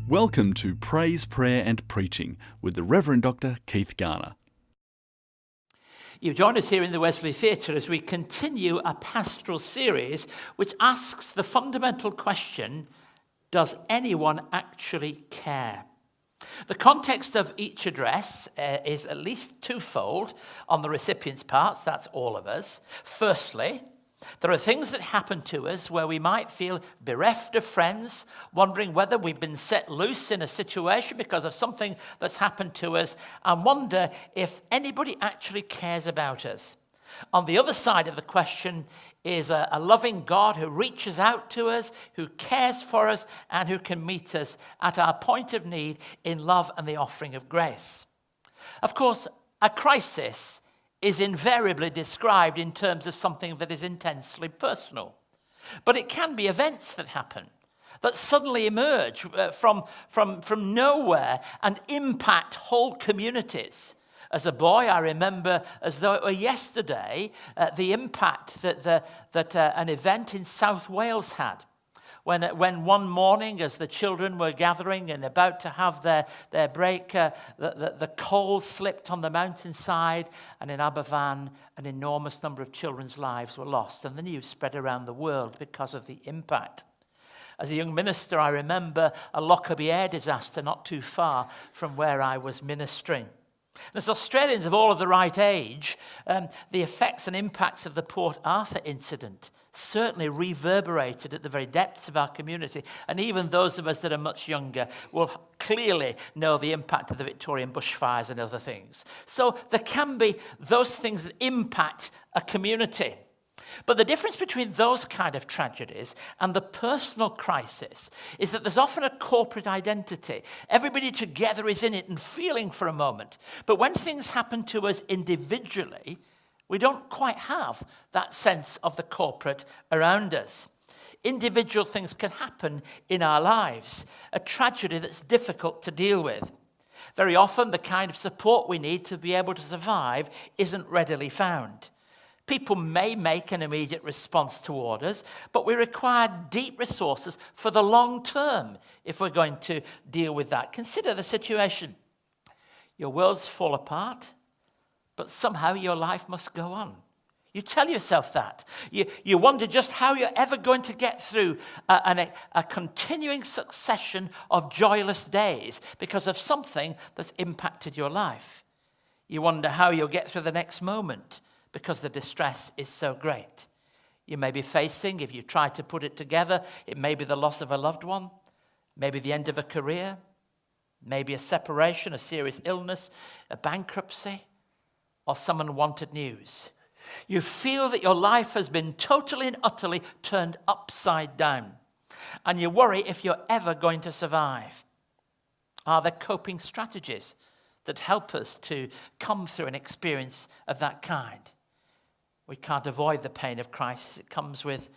Welcome to Praise, Prayer and Preaching with the Rev Dr Keith Garner. You've joined us here in the Wesley Theatre as we continue a pastoral series which asks the fundamental question, does anyone actually care? The context of each address is at least twofold on the recipient's parts, that's all of us. Firstly, there are things that happen to us where we might feel bereft of friends, wondering whether we've been set loose in a situation because of something that's happened to us, and wonder if anybody actually cares about us. On the other side of the question is a loving God who reaches out to us, who cares for us, and who can meet us at our point of need in love and the offering of grace. Of course, a crisis is invariably described in terms of something that is intensely personal. But it can be events that happen, that suddenly emerge from nowhere and impact whole communities. As a boy, I remember, as though it were yesterday, the impact that an event in South Wales had. When one morning, as the children were gathering and about to have their break, the coal slipped on the mountainside, and in Aberfan, an enormous number of children's lives were lost. And the news spread around the world because of the impact. As a young minister, I remember a Lockerbie air disaster not too far from where I was ministering. And as Australians of all of the right age, the effects and impacts of the Port Arthur incident certainly reverberated at the very depths of our community. And even those of us that are much younger will clearly know the impact of the Victorian bushfires and other things. So there can be those things that impact a community. But the difference between those kind of tragedies and the personal crisis is that there's often a corporate identity. Everybody together is in it and feeling for a moment. But when things happen to us individually, we don't quite have that sense of the corporate around us. Individual things can happen in our lives, a tragedy that's difficult to deal with. Very often, the kind of support we need to be able to survive isn't readily found. People may make an immediate response toward us, but we require deep resources for the long term if we're going to deal with that. Consider the situation. Your worlds fall apart, but somehow your life must go on. You tell yourself that. You wonder just how you're ever going to get through a continuing succession of joyless days because of something that's impacted your life. You wonder how you'll get through the next moment because the distress is so great. You may be facing, if you try to put it together, it may be the loss of a loved one, maybe the end of a career, maybe a separation, a serious illness, a bankruptcy, or some unwanted news. You feel that your life has been totally and utterly turned upside down, and you worry if you're ever going to survive. Are there coping strategies that help us to come through an experience of that kind? We can't avoid the pain of crisis. It comes with,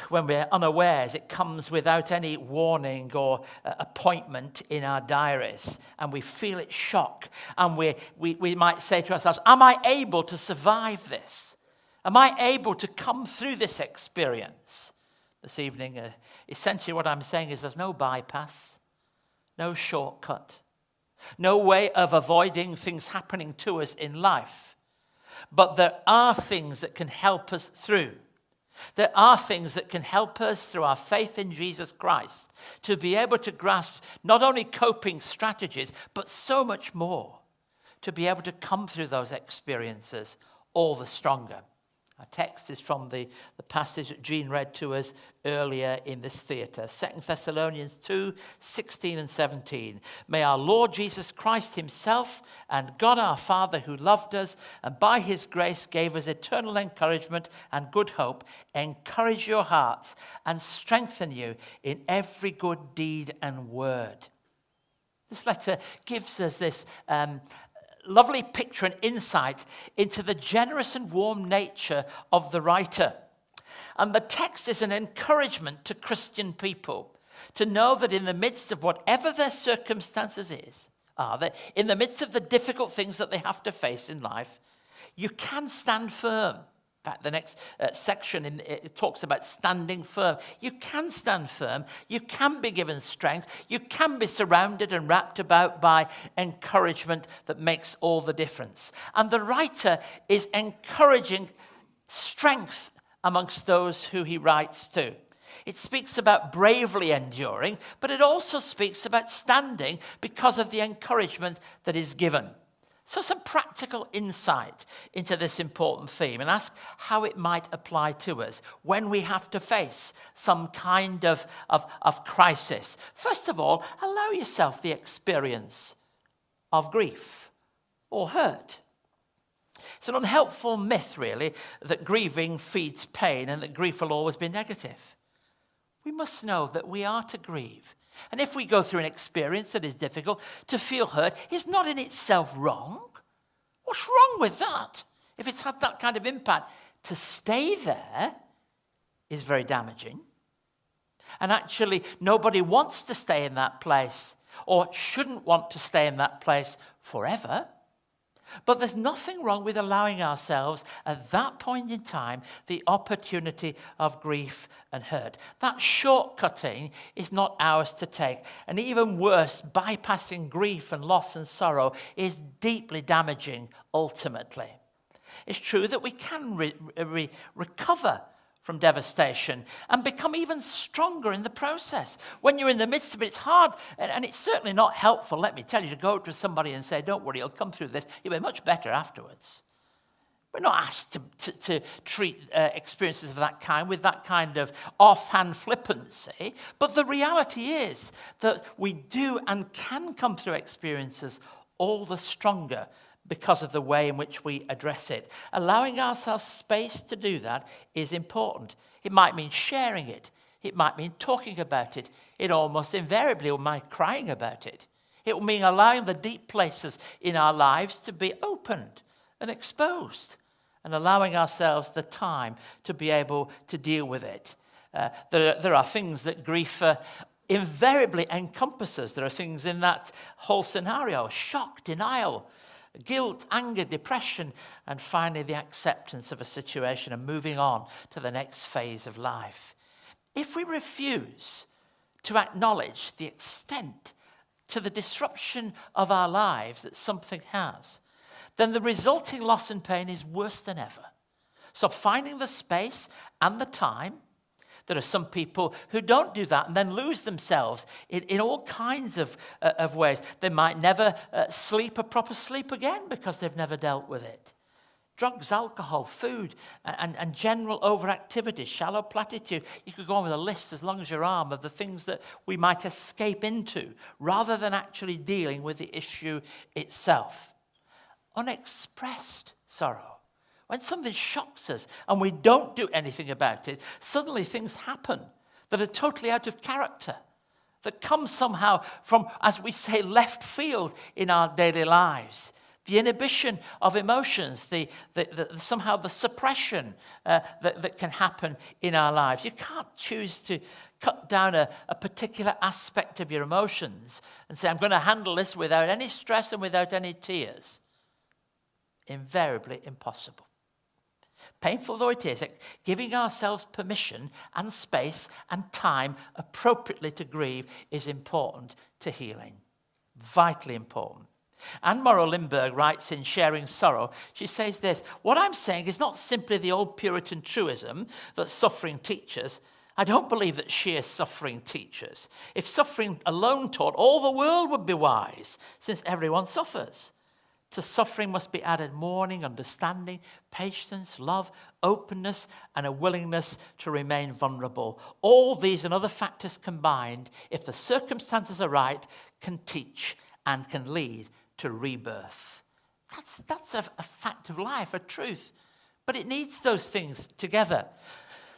when we're unawares, it comes without any warning or appointment in our diaries, and we feel its shock, and we might say to ourselves, am I able to survive this? Am I able to come through this experience? This evening, essentially what I'm saying is there's no bypass, no shortcut, no way of avoiding things happening to us in life. But there are things that can help us through. There are things that can help us through our faith in Jesus Christ to be able to grasp not only coping strategies, but so much more, to be able to come through those experiences all the stronger. Our text is from the passage that Jean read to us earlier in this theatre, 2 Thessalonians 2, 16 and 17. May our Lord Jesus Christ himself and God our Father, who loved us and by his grace gave us eternal encouragement and good hope, encourage your hearts and strengthen you in every good deed and word. This letter gives us this lovely picture and insight into the generous and warm nature of the writer. And the text is an encouragement to Christian people to know that in the midst of whatever their circumstances are, that in the midst of the difficult things that they have to face in life, you can stand firm. In fact, the next section it talks about standing firm. You can stand firm. You can be given strength. You can be surrounded and wrapped about by encouragement that makes all the difference. And the writer is encouraging strength amongst those who he writes to. It speaks about bravely enduring, but it also speaks about standing because of the encouragement that is given. So some practical insight into this important theme, and ask how it might apply to us when we have to face some kind of crisis. First of all, allow yourself the experience of grief or hurt. It's an unhelpful myth, really, that grieving feeds pain and that grief will always be negative. We must know that we are to grieve. And if we go through an experience that is difficult, to feel hurt is not in itself wrong. What's wrong with that? If it's had that kind of impact, to stay there is very damaging. And actually, nobody wants to stay in that place or shouldn't want to stay in that place forever. But there's nothing wrong with allowing ourselves at that point in time the opportunity of grief and hurt. That shortcutting is not ours to take. And even worse, bypassing grief and loss and sorrow is deeply damaging ultimately. It's true that we can recover from devastation and become even stronger in the process. When you're in the midst of it, it's hard, and it's certainly not helpful, let me tell you, to go to somebody and say, don't worry, you'll come through this. You'll be much better afterwards. We're not asked to treat experiences of that kind with that kind of offhand flippancy, but the reality is that we do and can come through experiences all the stronger because of the way in which we address it. Allowing ourselves space to do that is important. It might mean sharing it. It might mean talking about it. It almost invariably will mean crying about it. It will mean allowing the deep places in our lives to be opened and exposed, and allowing ourselves the time to be able to deal with it. There are things that grief invariably encompasses. There are things in that whole scenario: shock, denial, guilt, anger, depression, and finally the acceptance of a situation and moving on to the next phase of life. If we refuse to acknowledge the extent to the disruption of our lives that something has, then the resulting loss and pain is worse than ever. So finding the space and the time. There are some people who don't do that and then lose themselves in all kinds of ways. They might never sleep a proper sleep again because they've never dealt with it. Drugs, alcohol, food, and general overactivity, shallow platitude. You could go on with a list as long as your arm of the things that we might escape into rather than actually dealing with the issue itself. Unexpressed sorrow. When something shocks us and we don't do anything about it, suddenly things happen that are totally out of character, that come somehow from, as we say, left field in our daily lives. The inhibition of emotions, somehow the suppression that can happen in our lives. You can't choose to cut down a particular aspect of your emotions and say, I'm going to handle this without any stress and without any tears. Invariably impossible. Painful though it is, giving ourselves permission and space and time appropriately to grieve is important to healing. Vitally important. Anne Morrow Lindbergh writes in Sharing Sorrow, she says this: what I'm saying is not simply the old Puritan truism that suffering teaches. I don't believe that sheer suffering teaches. If suffering alone taught, all the world would be wise, since everyone suffers. To suffering must be added mourning, understanding, patience, love, openness, and a willingness to remain vulnerable. All these and other factors combined, if the circumstances are right, can teach and can lead to rebirth. That's a fact of life, a truth. But it needs those things together.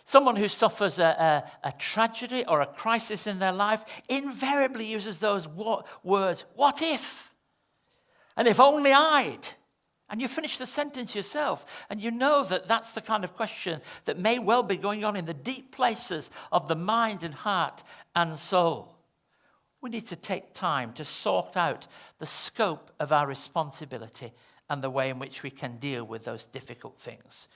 Someone who suffers a tragedy or a crisis in their life invariably uses those words, what if? And if only I'd. And you finish the sentence yourself, and you know that that's the kind of question that may well be going on in the deep places of the mind and heart and soul. We need to take time to sort out the scope of our responsibility and the way in which we can deal with those difficult things.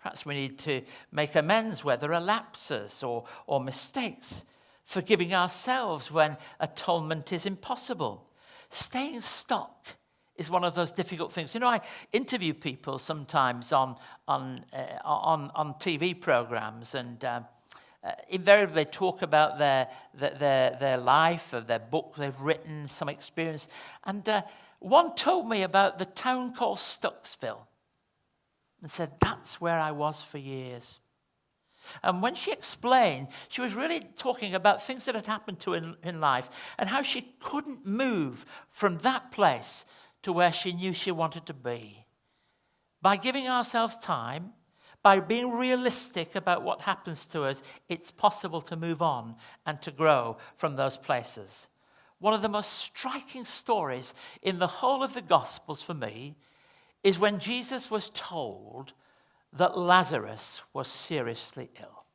Perhaps we need to make amends where there are lapses or mistakes. Forgiving ourselves when atonement is impossible. Staying stuck is one of those difficult things. You know, I interview people sometimes on TV programs, and invariably they talk about their life, or their book they've written, some experience. And one told me about the town called Stucksville and said, that's where I was for years. And when she explained, she was really talking about things that had happened to her in life and how she couldn't move from that place to where she knew she wanted to be. By giving ourselves time, by being realistic about what happens to us, it's possible to move on and to grow from those places. One of the most striking stories in the whole of the Gospels for me is when Jesus was told that Lazarus was seriously ill.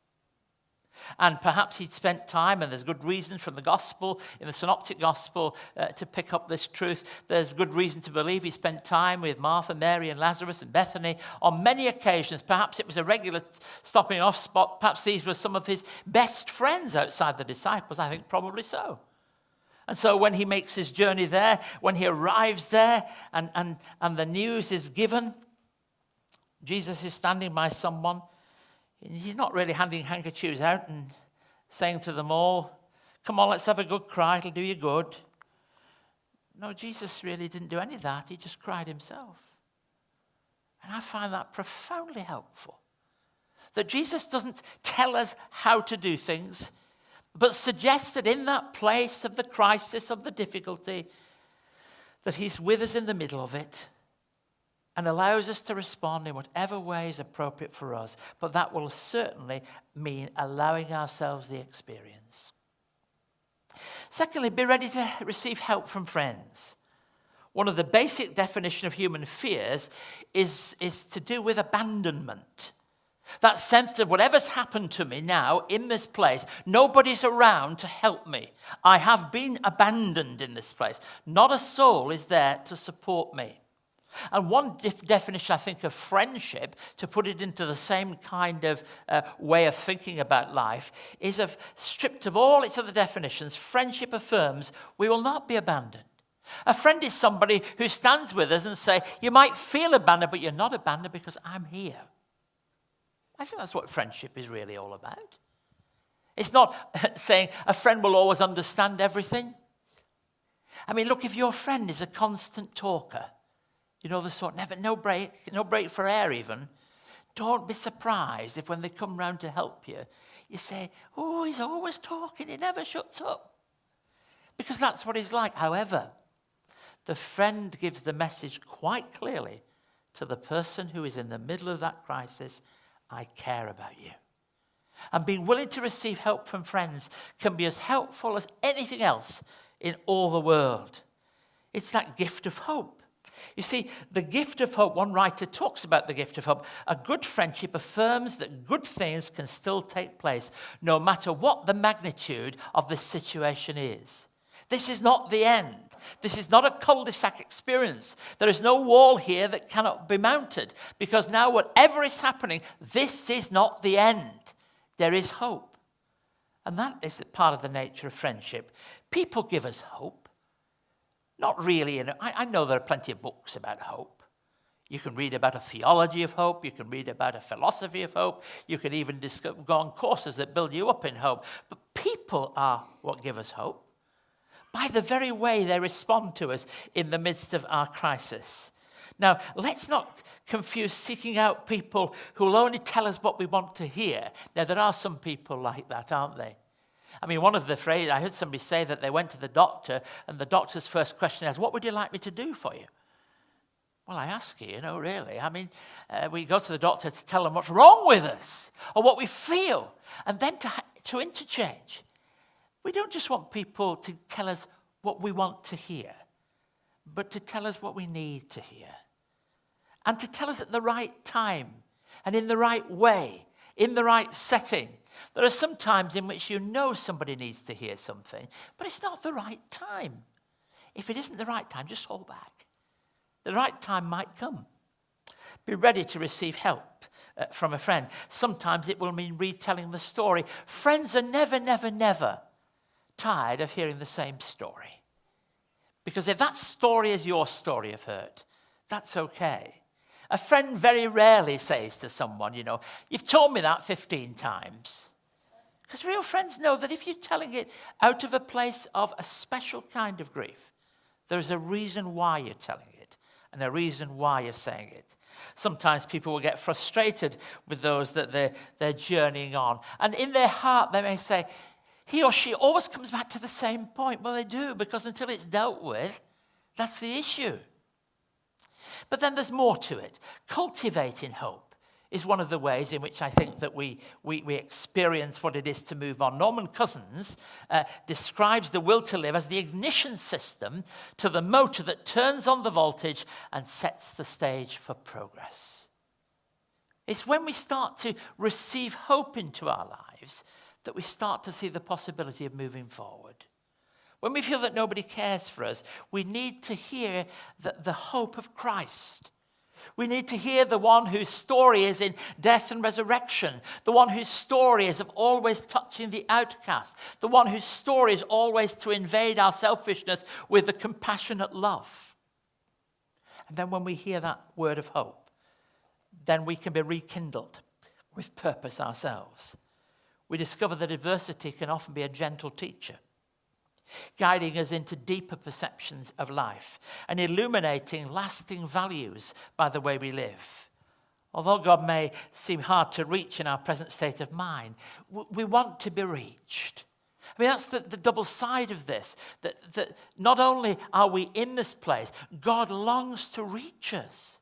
And perhaps he'd spent time, and there's good reason from the gospel, in the synoptic gospel, to pick up this truth. There's good reason to believe he spent time with Martha, Mary, and Lazarus and Bethany on many occasions. Perhaps it was a regular stopping off spot. Perhaps these were some of his best friends outside the disciples. I think probably so. And so when he makes his journey there, when he arrives there, and the news is given, Jesus is standing by someone. He's not really handing handkerchiefs out and saying to them all, come on, let's have a good cry, it'll do you good. No, Jesus really didn't do any of that. He just cried himself. And I find that profoundly helpful. That Jesus doesn't tell us how to do things, but suggests that in that place of the crisis, of the difficulty, that he's with us in the middle of it, and allows us to respond in whatever way is appropriate for us. But that will certainly mean allowing ourselves the experience. Secondly, be ready to receive help from friends. One of the basic definitions of human fears is to do with abandonment. That sense of whatever's happened to me now in this place, nobody's around to help me. I have been abandoned in this place. Not a soul is there to support me. And one definition, I think, of friendship, to put it into the same kind of way of thinking about life, is stripped of all its other definitions. Friendship affirms we will not be abandoned. A friend is somebody who stands with us and say, you might feel abandoned, but you're not abandoned because I'm here. I think that's what friendship is really all about. It's not saying a friend will always understand everything. I mean, look, if your friend is a constant talker, you know the sort, no break for air even. Don't be surprised if when they come round to help you, you say, oh, he's always talking, he never shuts up. Because that's what he's like. However, the friend gives the message quite clearly to the person who is in the middle of that crisis, I care about you. And being willing to receive help from friends can be as helpful as anything else in all the world. It's that gift of hope. You see, the gift of hope, one writer talks about the gift of hope. A good friendship affirms that good things can still take place, no matter what the magnitude of the situation is. This is not the end. This is not a cul-de-sac experience. There is no wall here that cannot be mounted, because now whatever is happening, this is not the end. There is hope. And that is part of the nature of friendship. People give us hope. Not really. I know there are plenty of books about hope. You can read about a theology of hope. You can read about a philosophy of hope. You can even go on courses that build you up in hope. But people are what give us hope by the very way they respond to us in the midst of our crisis. Now, let's not confuse seeking out people who will only tell us what we want to hear. Now, there are some people like that, aren't they? I mean, one of the phrases, I heard somebody say that they went to the doctor, and the doctor's first question is, what would you like me to do for you? Well, I ask you, really. I mean, we go to the doctor to tell them what's wrong with us or what we feel, and then to interchange. We don't just want people to tell us what we want to hear, but to tell us what we need to hear. And to tell us at the right time and in the right way, in the right setting. There are some times in which somebody needs to hear something, but it's not the right time. If it isn't the right time, just hold back. The right time might come. Be ready to receive help from a friend. Sometimes it will mean retelling the story. Friends are never, never, never tired of hearing the same story. Because if that story is your story of hurt, that's okay. A friend very rarely says to someone, you've told me that 15 times. Because real friends know that if you're telling it out of a place of a special kind of grief, there's a reason why you're telling it and a reason why you're saying it. Sometimes people will get frustrated with those that they're journeying on. And in their heart, they may say, he or she always comes back to the same point. Well, they do, because until it's dealt with, that's the issue. But then there's more to it. Cultivating hope is one of the ways in which I think that we experience what it is to move on. Norman Cousins describes the will to live as the ignition system to the motor that turns on the voltage and sets the stage for progress. It's when we start to receive hope into our lives that we start to see the possibility of moving forward. When we feel that nobody cares for us, we need to hear the hope of Christ. We need to hear the one whose story is in death and resurrection, the one whose story is of always touching the outcast, the one whose story is always to invade our selfishness with a compassionate love. And then when we hear that word of hope, then we can be rekindled with purpose ourselves. We discover that adversity can often be a gentle teacher, guiding us into deeper perceptions of life and illuminating lasting values by the way we live. Although God may seem hard to reach in our present state of mind, we want to be reached. I mean, that's the double side of this, that not only are we in this place, God longs to reach us.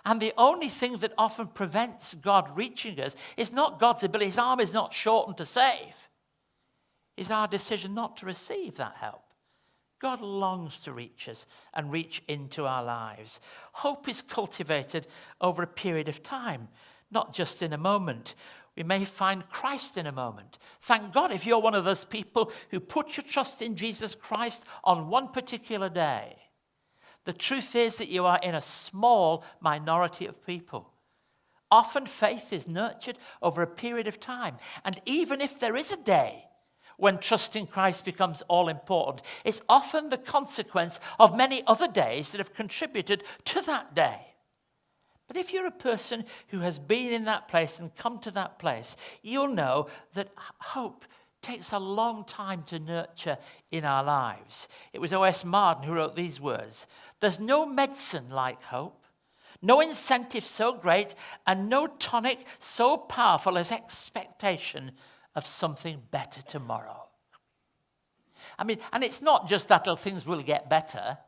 And the only thing that often prevents God reaching us is not God's ability. His arm is not shortened to save. Is our decision not to receive that help. God longs to reach us and reach into our lives. Hope is cultivated over a period of time, not just in a moment. We may find Christ in a moment. Thank God if you're one of those people who put your trust in Jesus Christ on one particular day. The truth is that you are in a small minority of people. Often faith is nurtured over a period of time. And even if there is a day when trusting Christ becomes all important, it's often the consequence of many other days that have contributed to that day. But if you're a person who has been in that place and come to that place, you'll know that hope takes a long time to nurture in our lives. It was O.S. Marden who wrote these words: "There's no medicine like hope, no incentive so great, and no tonic so powerful as expectation of something better tomorrow." I mean, and it's not just that things will get better.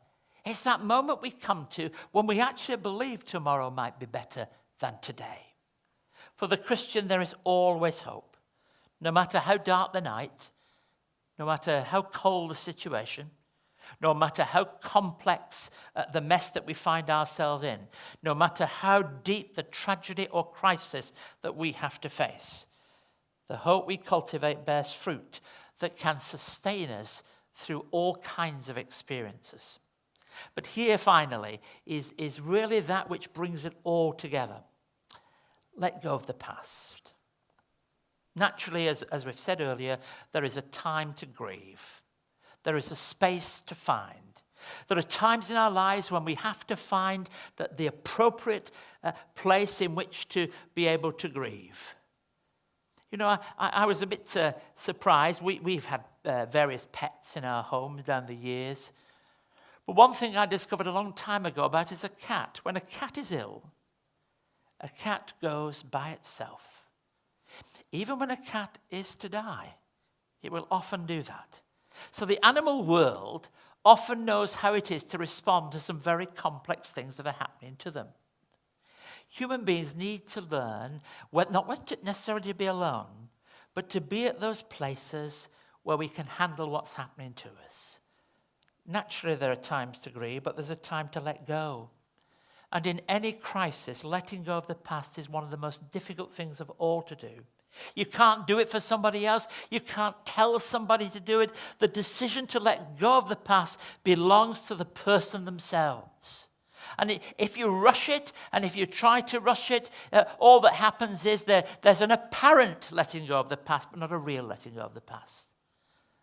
It's that moment we come to when we actually believe tomorrow might be better than today. For the Christian, there is always hope. No matter how dark the night, no matter how cold the situation, no matter how complex the mess that we find ourselves in, no matter how deep the tragedy or crisis that we have to face, the hope we cultivate bears fruit that can sustain us through all kinds of experiences. But here, finally, is really that which brings it all together. Let go of the past. Naturally, as we've said earlier, there is a time to grieve. There is a space to find. There are times in our lives when we have to find the appropriate place in which to be able to grieve. You know, I was a bit surprised. We've had various pets in our homes down the years. But one thing I discovered a long time ago about is a cat. When a cat is ill, a cat goes by itself. Even when a cat is to die, it will often do that. So the animal world often knows how it is to respond to some very complex things that are happening to them. Human beings need to learn, not necessarily to be alone, but to be at those places where we can handle what's happening to us. Naturally, there are times to grieve, but there's a time to let go. And in any crisis, letting go of the past is one of the most difficult things of all to do. You can't do it for somebody else. You can't tell somebody to do it. The decision to let go of the past belongs to the person themselves. And if you rush it, and if you try to rush it, all that happens is there's an apparent letting go of the past, but not a real letting go of the past.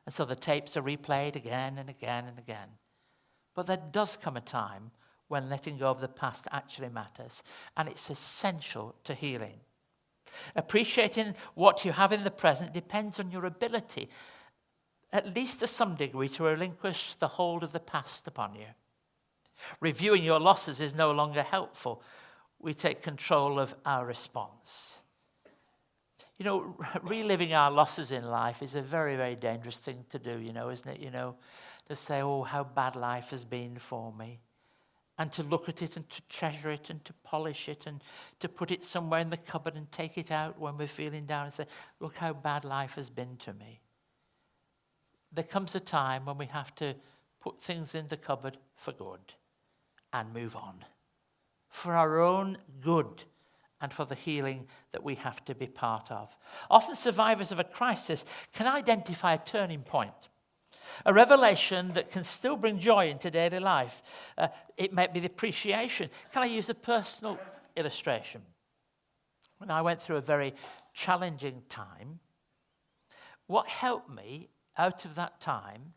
And so the tapes are replayed again and again and again. But there does come a time when letting go of the past actually matters, and it's essential to healing. Appreciating what you have in the present depends on your ability, at least to some degree, to relinquish the hold of the past upon you. Reviewing your losses is no longer helpful. We take control of our response. You know, reliving our losses in life is a very, very dangerous thing to do, isn't it? To say, oh, how bad life has been for me. And to look at it and to treasure it and to polish it and to put it somewhere in the cupboard and take it out when we're feeling down and say, look how bad life has been to me. There comes a time when we have to put things in the cupboard for good and move on. For our own good and for the healing that we have to be part of. Often survivors of a crisis can identify a turning point. A revelation that can still bring joy into daily life. It might be the appreciation. Can I use a personal illustration? When I went through a very challenging time, what helped me out of that time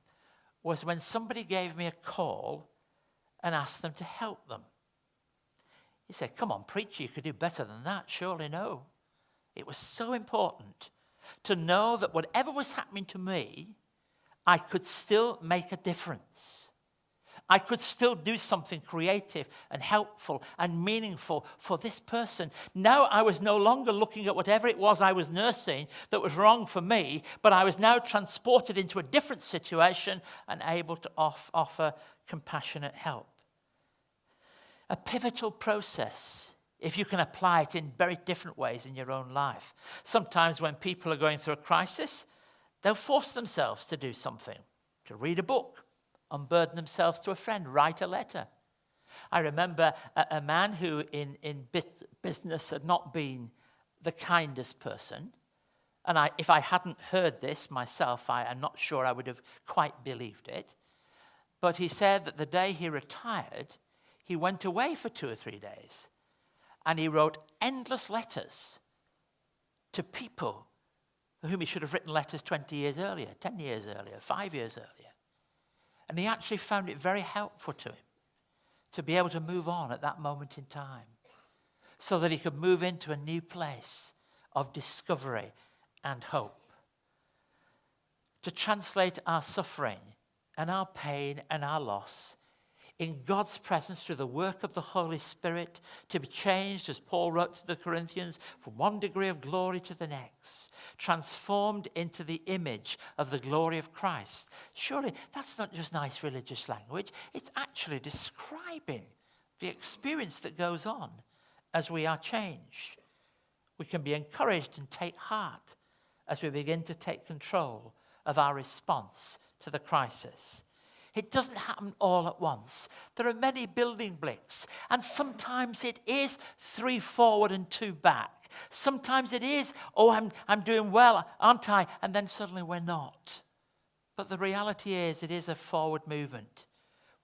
was when somebody gave me a call and asked them to help them. You say, come on, preacher, you could do better than that. Surely no. It was so important to know that whatever was happening to me, I could still make a difference. I could still do something creative and helpful and meaningful for this person. Now I was no longer looking at whatever it was I was nursing that was wrong for me, but I was now transported into a different situation and able to offer compassionate help. A pivotal process, if you can apply it in very different ways in your own life. Sometimes when people are going through a crisis, they'll force themselves to do something, to read a book, unburden themselves to a friend, write a letter. I remember a man who in business had not been the kindest person. And if I hadn't heard this myself, I'm not sure I would have quite believed it. But he said that the day he retired, he went away for 2 or 3 days. And he wrote endless letters to people whom he should have written letters 20 years earlier, 10 years earlier, 5 years earlier. And he actually found it very helpful to him to be able to move on at that moment in time so that he could move into a new place of discovery and hope. To translate our suffering and our pain and our loss in God's presence through the work of the Holy Spirit, to be changed, as Paul wrote to the Corinthians, from one degree of glory to the next, transformed into the image of the glory of Christ. Surely that's not just nice religious language, it's actually describing the experience that goes on as we are changed. We can be encouraged and take heart as we begin to take control of our response to the crisis. It doesn't happen all at once. There are many building blocks, and sometimes it is 3 forward and 2 back. Sometimes it is, oh, I'm doing well, aren't I? And then suddenly we're not. But the reality is, it is a forward movement.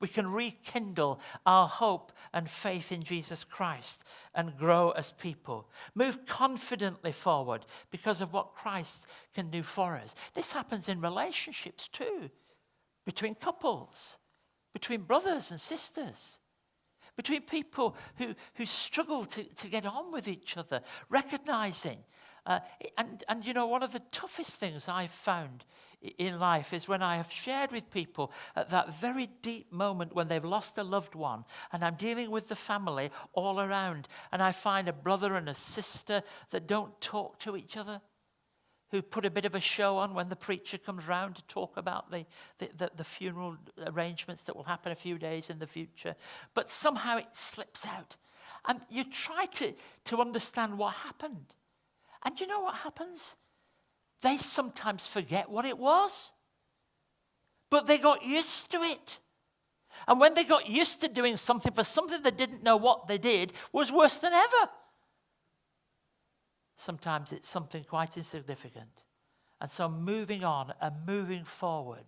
We can rekindle our hope and faith in Jesus Christ and grow as people. Move confidently forward because of what Christ can do for us. This happens in relationships too. Between couples, between brothers and sisters, between people who struggle to get on with each other, recognizing. And you know, one of the toughest things I've found in life is when I have shared with people at that very deep moment when they've lost a loved one, and I'm dealing with the family all around, and I find a brother and a sister that don't talk to each other, who put a bit of a show on when the preacher comes round to talk about the funeral arrangements that will happen a few days in the future. But somehow it slips out. And you try to understand what happened. And you know what happens? They sometimes forget what it was. But they got used to it. And when they got used to doing something for something they didn't know what they did was worse than ever. Sometimes it's something quite insignificant. And so moving on and moving forward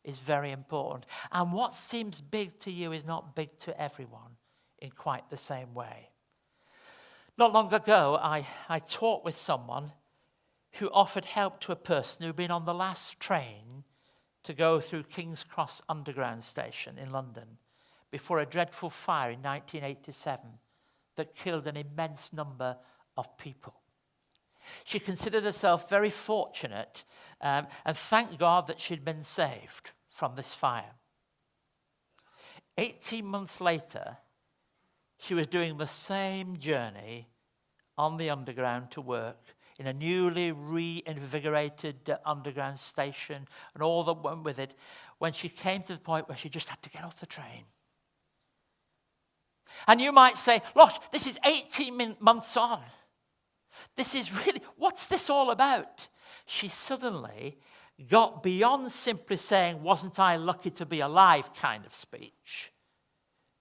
is very important. And what seems big to you is not big to everyone in quite the same way. Not long ago, I talked with someone who offered help to a person who'd been on the last train to go through King's Cross Underground Station in London before a dreadful fire in 1987 that killed an immense number of people. She considered herself very fortunate and thanked God that she'd been saved from this fire. 18 months later, she was doing the same journey on the underground to work in a newly reinvigorated underground station and all that went with it, when she came to the point where she just had to get off the train. And you might say, "Look, this is 18 months on. This is really, what's this all about?" She suddenly got beyond simply saying, "Wasn't I lucky to be alive?" kind of speech,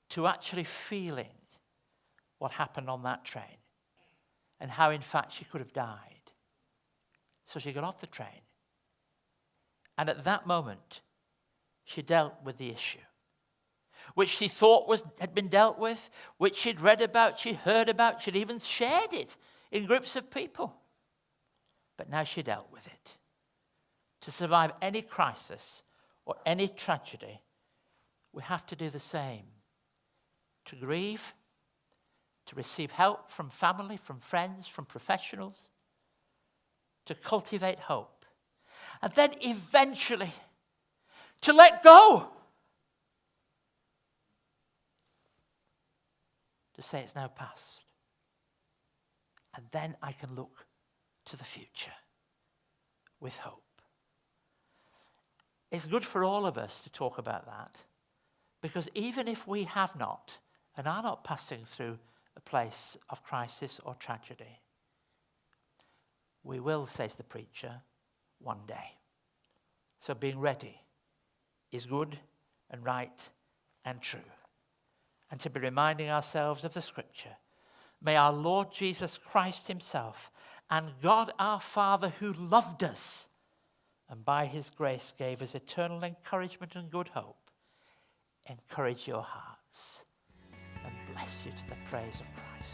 to actually feeling what happened on that train and how, in fact, she could have died. So she got off the train. And at that moment, she dealt with the issue, which she thought had been dealt with, which she'd read about, she'd heard about, she'd even shared it in groups of people. But now she dealt with it. To survive any crisis or any tragedy, we have to do the same. To grieve, to receive help from family, from friends, from professionals, to cultivate hope, and then eventually to let go. To say it's now past. And then I can look to the future with hope. It's good for all of us to talk about that, because even if we have not and are not passing through a place of crisis or tragedy, we will, says the preacher, one day. So being ready is good and right and true. And to be reminding ourselves of the scripture, may our Lord Jesus Christ himself and God our Father, who loved us and by his grace gave us eternal encouragement and good hope, encourage your hearts and bless you to the praise of Christ.